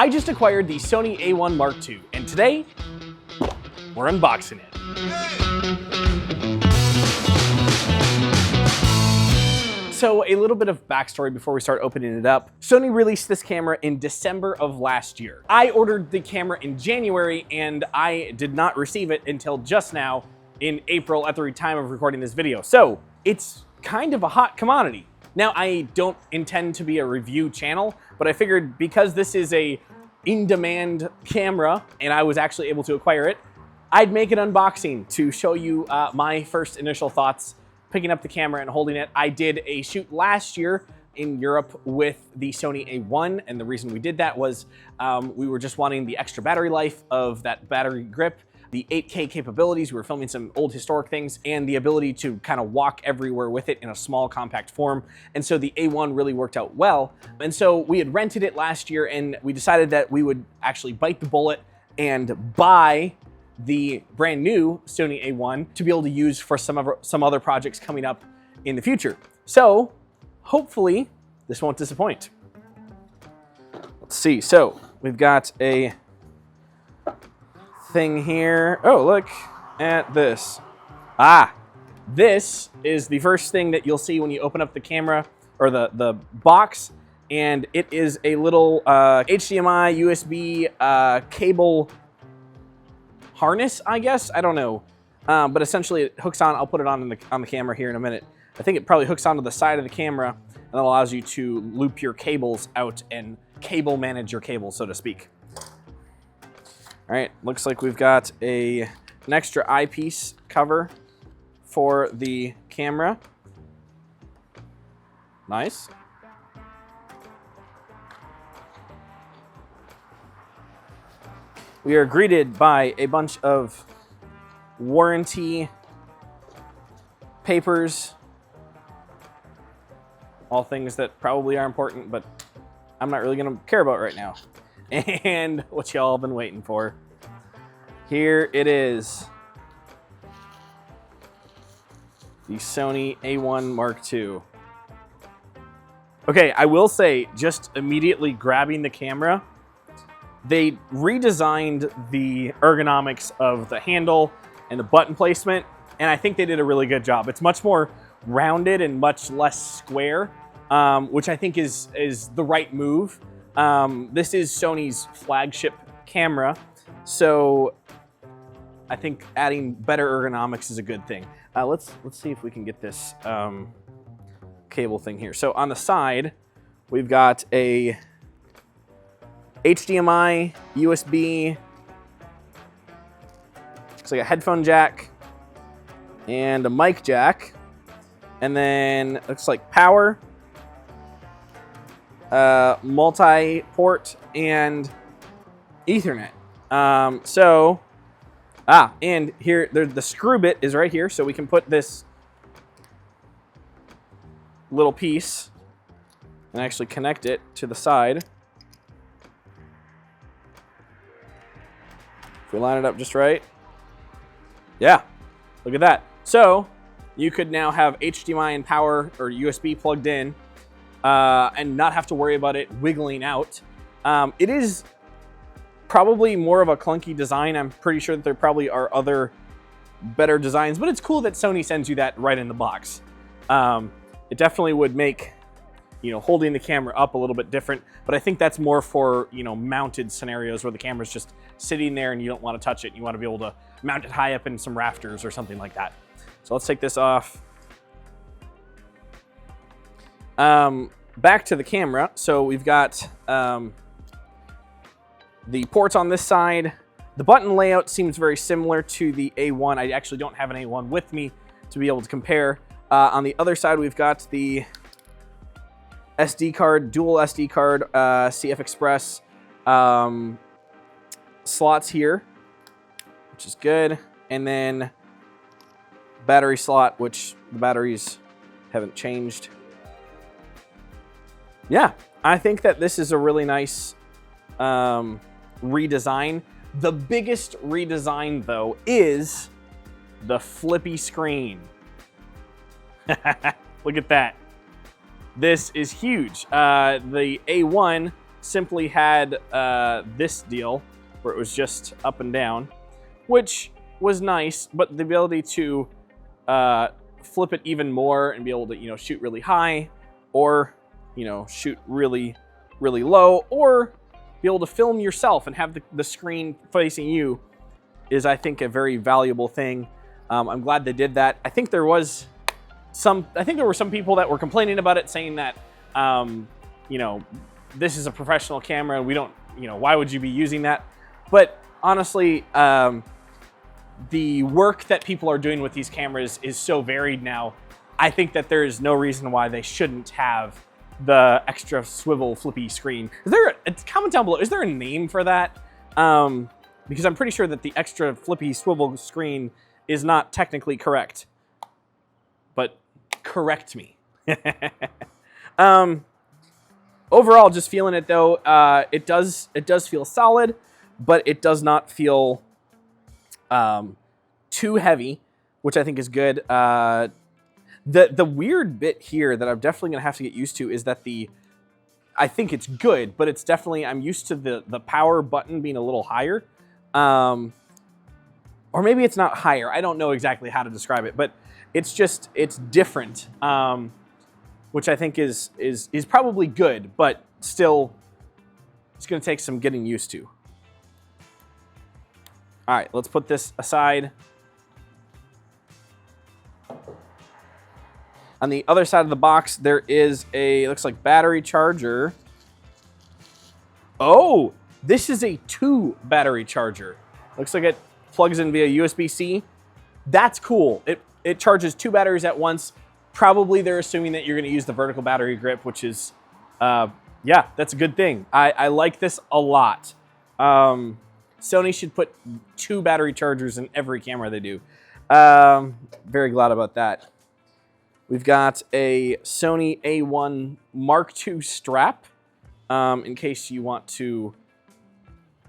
I just acquired the Sony A1 Mark II, and today, we're unboxing it. So a little bit of backstory before we start opening it up. Sony released this camera in December of last year. I ordered the camera in January and I did not receive it until just now in April at the time of recording this video. So it's kind of a hot commodity. Now, I don't intend to be a review channel, but I figured because this is a in-demand camera and I was actually able to acquire it, I'd make an unboxing to show you my first initial thoughts picking up the camera and holding it. I did a shoot last year in Europe with the Sony A1, and the reason we did that was we were just wanting the extra battery life of that battery grip, the 8K capabilities, we were filming some old historic things, and the ability to kind of walk everywhere with it in a small compact form. And so the A1 really worked out well. And so we had rented it last year and we decided that we would actually bite the bullet and buy the brand new Sony A1 to be able to use for some other projects coming up in the future. So hopefully this won't disappoint. Let's see, so we've got a thing here. Oh, look at this. This is the first thing that you'll see when you open up the camera or the box, and it is a little HDMI USB cable harness, I guess. I don't know, but essentially it hooks on. I'll put it on the camera here in a minute. I think it probably hooks onto the side of the camera and that allows you to loop your cables out and cable manage your cables, so to speak. All right, looks like we've got an extra eyepiece cover for the camera. Nice. We are greeted by a bunch of warranty papers, all things that probably are important, but I'm not really gonna care about right now. And what y'all have been waiting for. Here it is. The Sony A1 Mark II. Okay, I will say, just immediately grabbing the camera, they redesigned the ergonomics of the handle and the button placement, and I think they did a really good job. It's much more rounded and much less square, which I think is the right move. This is Sony's flagship camera, so I think adding better ergonomics is a good thing. Let's see if we can get this cable thing here. So on the side, we've got a HDMI, USB, looks like a headphone jack, and a mic jack, and then looks like power, multi-port, and Ethernet. And here, the screw bit is right here, so we can put this little piece and actually connect it to the side. If we line it up just right. Yeah, look at that. So you could now have HDMI and power or USB plugged in and not have to worry about it wiggling out. It is probably more of a clunky design. I'm pretty sure that there probably are other better designs, but it's cool that Sony sends you that right in the box. It definitely would make, holding the camera up a little bit different, but I think that's more for, mounted scenarios where the camera's just sitting there and you don't want to touch it. You want to be able to mount it high up in some rafters or something like that. So let's take this off. Back to the camera. So we've got the ports on this side. The button layout seems very similar to the A1. I actually don't have an A1 with me to be able to compare. On the other side, we've got the SD card, dual SD card, CF Express slots here, which is good. And then battery slot, which the batteries haven't changed. Yeah, I think that this is a really nice redesign. The biggest redesign, though, is the flippy screen. Look at that. This is huge. The A1 simply had this deal where it was just up and down, which was nice, but the ability to flip it even more and be able to, you know, shoot really high, or, you know, shoot really, really low, or be able to film yourself and have the screen facing you is, I think, a very valuable thing. I'm glad they did that. I think there were some people that were complaining about it, saying that, you know, this is a professional camera. We don't, you know, why would you be using that? But honestly, the work that people are doing with these cameras is so varied now. I think that there is no reason why they shouldn't have the extra swivel flippy screen. Comment down below, is there a name for that? Because I'm pretty sure that the extra flippy swivel screen is not technically correct. But correct me. Overall, just feeling it though, it does feel solid, but it does not feel too heavy, which I think is good. The weird bit here that I'm definitely gonna have to get used to is that I think it's good, but it's definitely, I'm used to the power button being a little higher. Or maybe it's not higher. I don't know exactly how to describe it, but it's different, which I think is probably good, but still, it's gonna take some getting used to. All right, let's put this aside. On the other side of the box, there is looks like battery charger. Oh, this is a 2 battery charger. Looks like it plugs in via USB-C. That's cool. It charges 2 batteries at once. Probably they're assuming that you're gonna use the vertical battery grip, which is, yeah, that's a good thing. I like this a lot. Sony should put 2 battery chargers in every camera they do. Very glad about that. We've got a Sony A1 II strap, in case you want to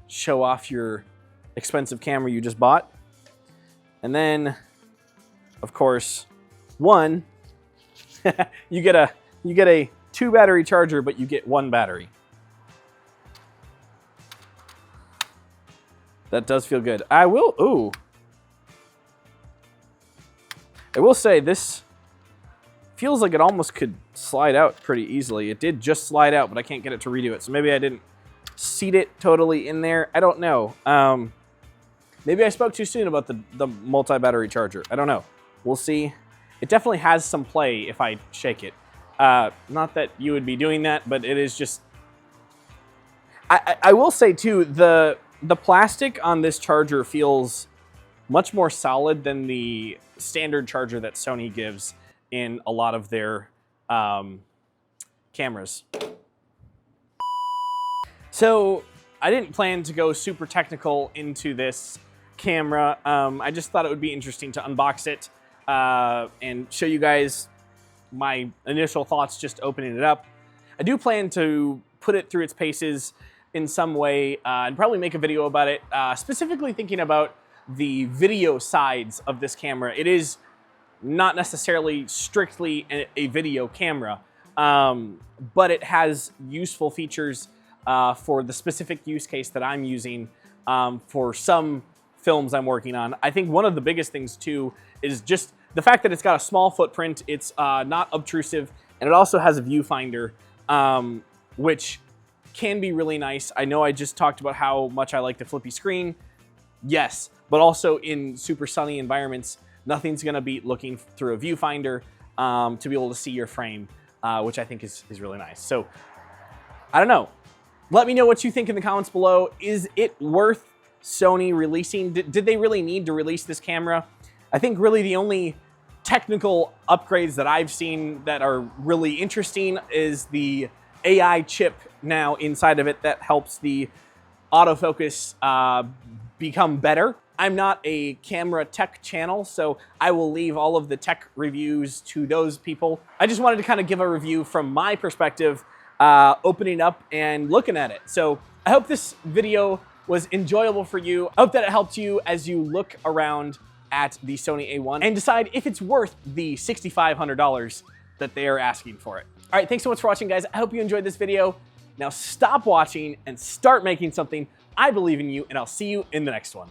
show off your expensive camera you just bought. And then, of course, you get a 2 battery charger, but you get 1 battery. That does feel good. I will say this feels like it almost could slide out pretty easily. It did just slide out, but I can't get it to redo it. So maybe I didn't seat it totally in there. I don't know. Maybe I spoke too soon about the multi-battery charger. I don't know. We'll see. It definitely has some play if I shake it. Not that you would be doing that, but it is just... I will say too, the plastic on this charger feels much more solid than the standard charger that Sony gives in a lot of their cameras. So I didn't plan to go super technical into this camera. I just thought it would be interesting to unbox it and show you guys my initial thoughts just opening it up. I do plan to put it through its paces in some way and probably make a video about it, specifically thinking about the video sides of this camera. It is not necessarily strictly a video camera, but it has useful features for the specific use case that I'm using for some films I'm working on. I think one of the biggest things too is just the fact that it's got a small footprint, it's not obtrusive, and it also has a viewfinder, which can be really nice. I know I just talked about how much I like the flippy screen. Yes, but also in super sunny environments, nothing's gonna beat looking through a viewfinder to be able to see your frame, which I think is really nice. So, I don't know. Let me know what you think in the comments below. Is it worth Sony releasing? Did they really need to release this camera? I think really the only technical upgrades that I've seen that are really interesting is the AI chip now inside of it that helps the autofocus become better. I'm not a camera tech channel, so I will leave all of the tech reviews to those people. I just wanted to kind of give a review from my perspective, opening up and looking at it. So I hope this video was enjoyable for you. I hope that it helped you as you look around at the Sony A1 and decide if it's worth the $6,500 that they are asking for it. All right, thanks so much for watching, guys. I hope you enjoyed this video. Now stop watching and start making something. I believe in you, and I'll see you in the next one.